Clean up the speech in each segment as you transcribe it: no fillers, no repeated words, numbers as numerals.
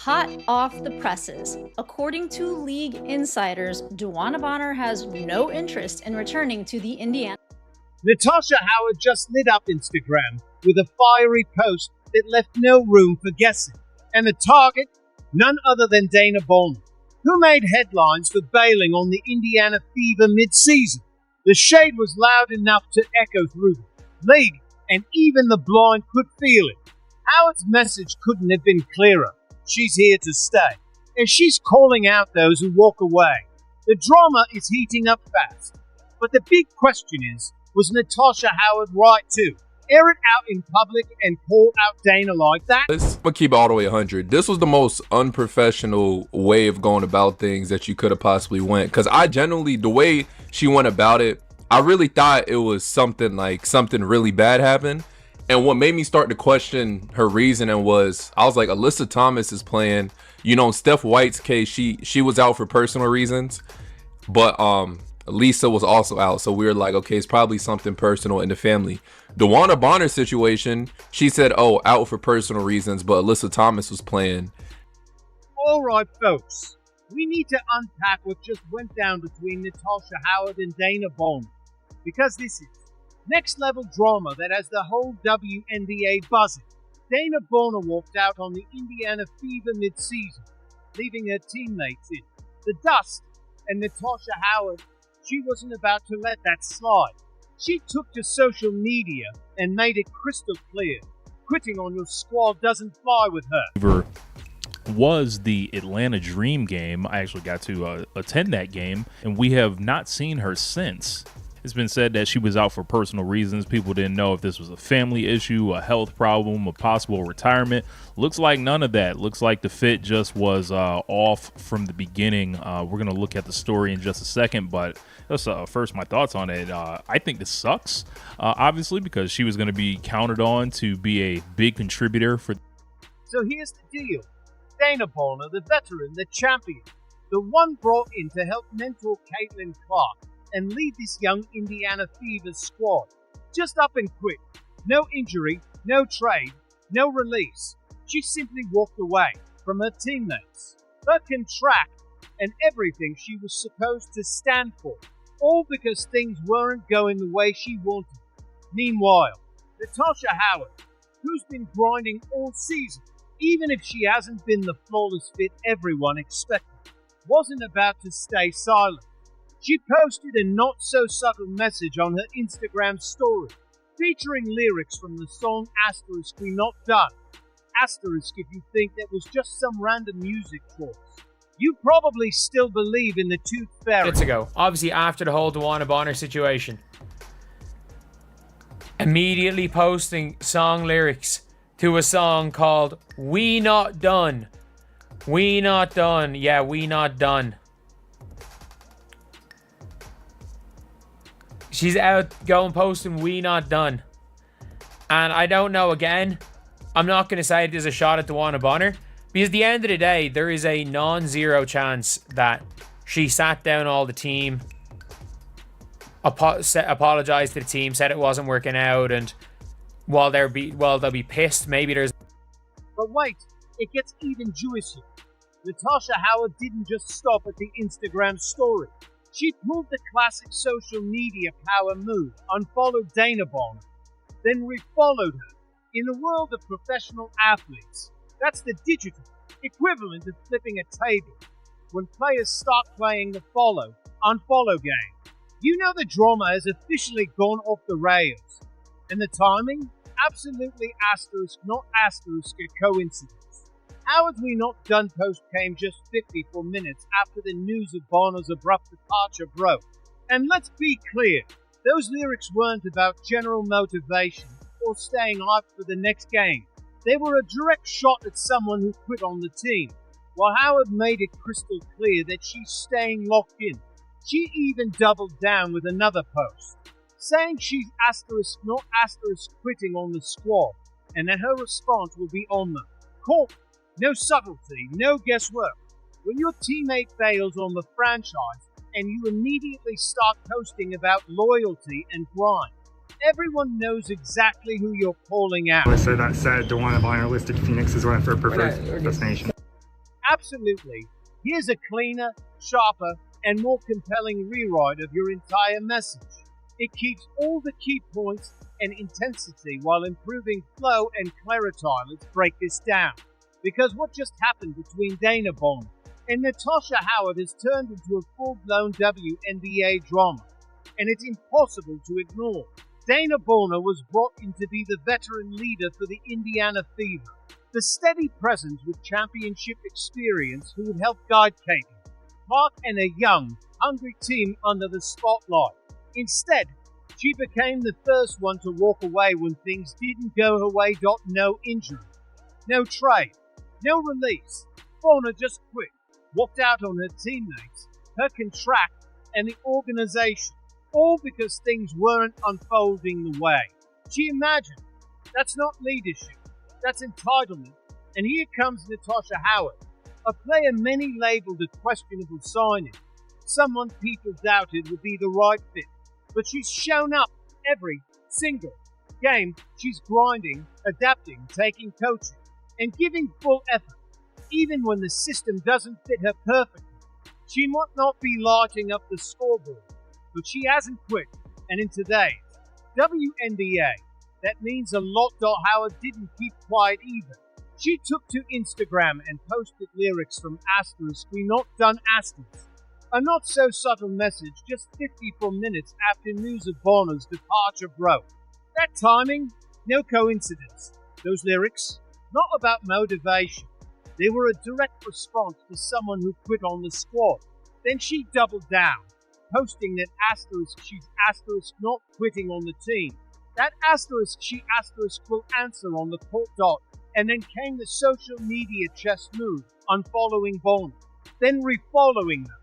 hot off the presses. According to league insiders, Dewanna Bonner has no interest in returning to the Indiana. Natasha Howard just lit up Instagram with a fiery post that left no room for guessing. And the target? None other than Dewanna Bonner, who made headlines for bailing on the Indiana Fever mid-season. The shade was loud enough to echo through the league, and even the blind could feel it. Howard's message couldn't have been clearer. She's here to stay, and she's calling out those who walk away. The drama is heating up fast. But the big question is, was Natasha Howard right to air it out in public and call out Dana like that? I'm gonna keep it all the way 100. This was the most unprofessional way of going about things that you could have possibly went. Because I genuinely, the way she went about it, I really thought it was something really bad happened. And what made me start to question her reasoning was, I was like, Alyssa Thomas is playing. You know, in Steph White's case, she was out for personal reasons, but Lisa was also out. So we were like, okay, it's probably something personal in the family. Dewanna Bonner situation, she said, oh, out for personal reasons, but Alyssa Thomas was playing. All right, folks, we need to unpack what just went down between Natasha Howard and Dewanna Bonner, because this is next level drama that has the whole WNBA buzzing. Dewanna Bonner walked out on the Indiana Fever mid-season, leaving her teammates in the dust, and Natasha Howard, she wasn't about to let that slide. She took to social media and made it crystal clear, quitting on your squad doesn't fly with her. Was the Atlanta Dream game. I actually got to attend that game, and we have not seen her since. It's been said that she was out for personal reasons. People didn't know if this was a family issue, a health problem, a possible retirement. Looks like none of that. Looks like the fit just was off from the beginning. We're going to look at the story in just a second, but that's first my thoughts on it. I think this sucks, obviously, because she was going to be counted on to be a big contributor for. So here's the deal. Dewanna Bonner, the veteran, the champion, the one brought in to help mentor Caitlin Clark and lead this young Indiana Fever squad. Just up and quit. No injury, no trade, no release. She simply walked away from her teammates, her contract, and everything she was supposed to stand for, all because things weren't going the way she wanted. Meanwhile, Natasha Howard, who's been grinding all season, even if she hasn't been the flawless fit everyone expected, wasn't about to stay silent. She posted a not-so-subtle message on her Instagram story, featuring lyrics from the song Asterisk We Not Done. Asterisk if you think that was just some random music choice. You probably still believe in the Tooth Fairy. Minutes ago, obviously after the whole Dewanna Bonner situation. Immediately posting song lyrics to a song called We Not Done. We Not Done. Yeah, We Not Done. She's out going posting We Not Done. And I don't know, again, I'm not going to say there's a shot at Dewanna Bonner, because at the end of the day, there is a non-zero chance that she sat down all the team, apologized to the team, said it wasn't working out, and while they'll be pissed, maybe there's... But wait, it gets even juicier. Natasha Howard didn't just stop at the Instagram story. She pulled the classic social media power move, unfollowed Dewanna Bonner, then refollowed her. In the world of professional athletes, that's the digital equivalent of flipping a table. When players start playing the follow-unfollow game, you know the drama has officially gone off the rails. And the timing? Absolutely asterisk, not asterisk, a coincidence. Howard's We Not Done post came just 54 minutes after the news of Bonner's abrupt departure broke. And let's be clear, those lyrics weren't about general motivation or staying hyped for the next game. They were a direct shot at someone who quit on the team, while Howard made it crystal clear that she's staying locked in. She even doubled down with another post, saying she's asterisk, not asterisk, quitting on the squad, and that her response will be on them. Caught. No subtlety, no guesswork. When your teammate fails on the franchise and you immediately start posting about loyalty and grind, everyone knows exactly who you're calling out. So that said, Dewanna Bonner listed Phoenix as one of her preferred destinations. Absolutely. Here's a cleaner, sharper, and more compelling rewrite of your entire message. It keeps all the key points and intensity while improving flow and clarity. Let's break this down. Because what just happened between Dewanna Bonner and Natasha Howard has turned into a full-blown WNBA drama, and it's impossible to ignore. Dewanna Bonner was brought in to be the veteran leader for the Indiana Fever, the steady presence with championship experience who would help guide Caitlin Clark and a young, hungry team under the spotlight. Instead, she became the first one to walk away when things didn't go her way. No injury, no trade, no release. Bonner just quit, walked out on her teammates, her contract, and the organization, all because things weren't unfolding the way she imagined. That's not leadership, that's entitlement. And here comes Natasha Howard, a player many labeled a questionable signing, someone people doubted would be the right fit. But she's shown up every single game. She's grinding, adapting, taking coaching, and giving full effort, even when the system doesn't fit her perfectly. She might not be lighting up the scoreboard, but she hasn't quit. And in today's WNBA, that means a lot. Howard didn't keep quiet either. She took to Instagram and posted lyrics from Asterisk, "We Not Done Asterisk." A not so subtle message just 54 minutes after news of Bonner's departure broke. That timing? No coincidence. Those lyrics? Not about motivation. They were a direct response to someone who quit on the squad. Then she doubled down, posting that asterisk she's asterisk not quitting on the team. That asterisk she asterisk will answer on the court dot. And then came the social media chess move, unfollowing Bonner, then refollowing them.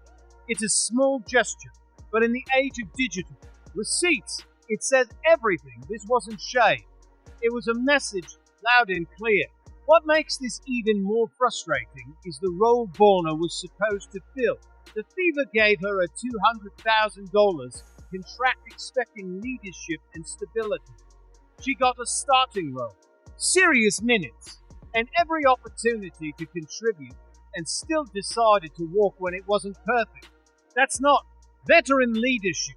It's a small gesture, but in the age of digital receipts, it says everything. This wasn't shade. It was a message loud and clear. What makes this even more frustrating is the role Bonner was supposed to fill. The Fever gave her a $200,000 contract expecting leadership and stability. She got a starting role, serious minutes, and every opportunity to contribute, and still decided to walk when it wasn't perfect. That's not veteran leadership.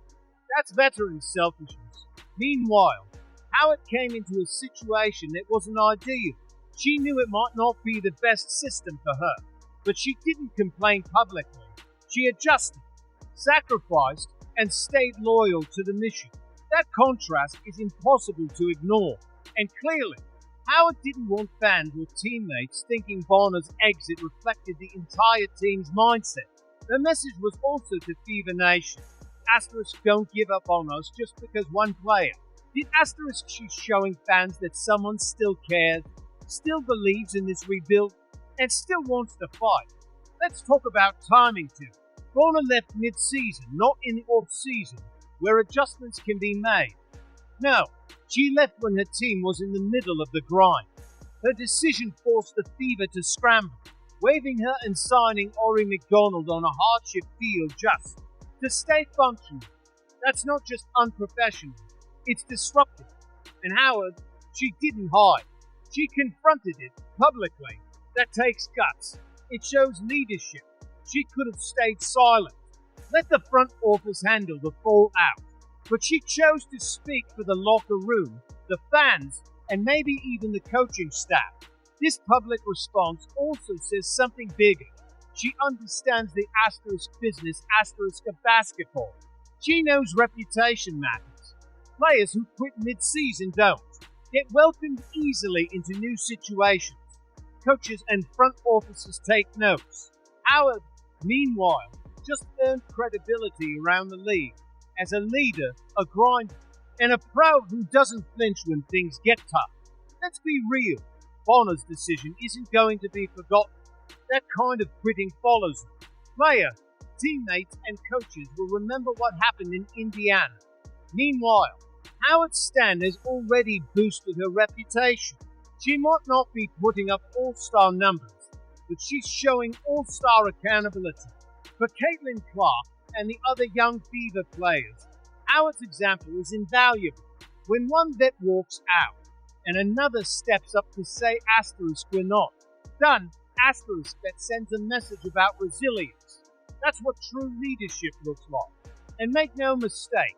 That's veteran selfishness. Meanwhile, Howard came into a situation that wasn't ideal. She knew it might not be the best system for her, but she didn't complain publicly. She adjusted, sacrificed, and stayed loyal to the mission. That contrast is impossible to ignore, and clearly, Howard didn't want fans or teammates thinking Bonner's exit reflected the entire team's mindset. The message was also to Fever Nation. Asterisk don't give up on us just because one player. Did Asterisk she's showing fans that someone still cares, still believes in this rebuild, and still wants to fight? Let's talk about timing too. Bonner left mid-season, not in the off-season, where adjustments can be made. No, she left when her team was in the middle of the grind. Her decision forced the Fever to scramble, waiving her and signing Ori McDonald on a hardship deal just to stay functional. That's not just unprofessional, it's disruptive. And Howard, she didn't hide. She confronted it publicly. That takes guts. It shows leadership. She could have stayed silent, let the front office handle the fallout. But she chose to speak for the locker room, the fans, and maybe even the coaching staff. This public response also says something bigger. She understands the asterisk business, asterisk of basketball. She knows reputation matters. Players who quit mid-season don't get welcomed easily into new situations. Coaches and front offices take notes. Howard, meanwhile, just earned credibility around the league as a leader, a grinder, and a pro who doesn't flinch when things get tough. Let's be real. Bonner's decision isn't going to be forgotten. That kind of quitting follows her. Player, teammates, and coaches will remember what happened in Indiana. Meanwhile, Howard's stand has already boosted her reputation. She might not be putting up all-star numbers, but she's showing all-star accountability. For Caitlin Clark and the other young Fever players, Howard's example is invaluable. When one vet walks out and another steps up to say asterisk we're not done asterisk that sends a message about resilience. That's what true leadership looks like. And make no mistake,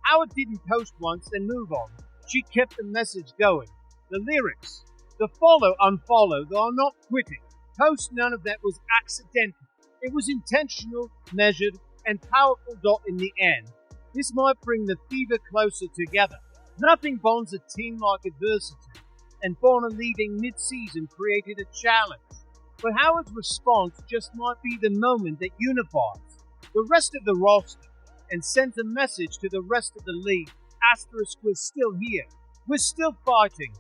Howard didn't post once and move on. She kept the message going. The lyrics, the follow, unfollow, they are not quitting. Post, none of that was accidental. It was intentional, measured, and powerful. In the end, this might bring the fever closer together. Nothing bonds a team like adversity, and Bonner leaving mid-season created a challenge. But Howard's response just might be the moment that unifies the rest of the roster and sends a message to the rest of the league. Asterisk, we're still here. We're still fighting.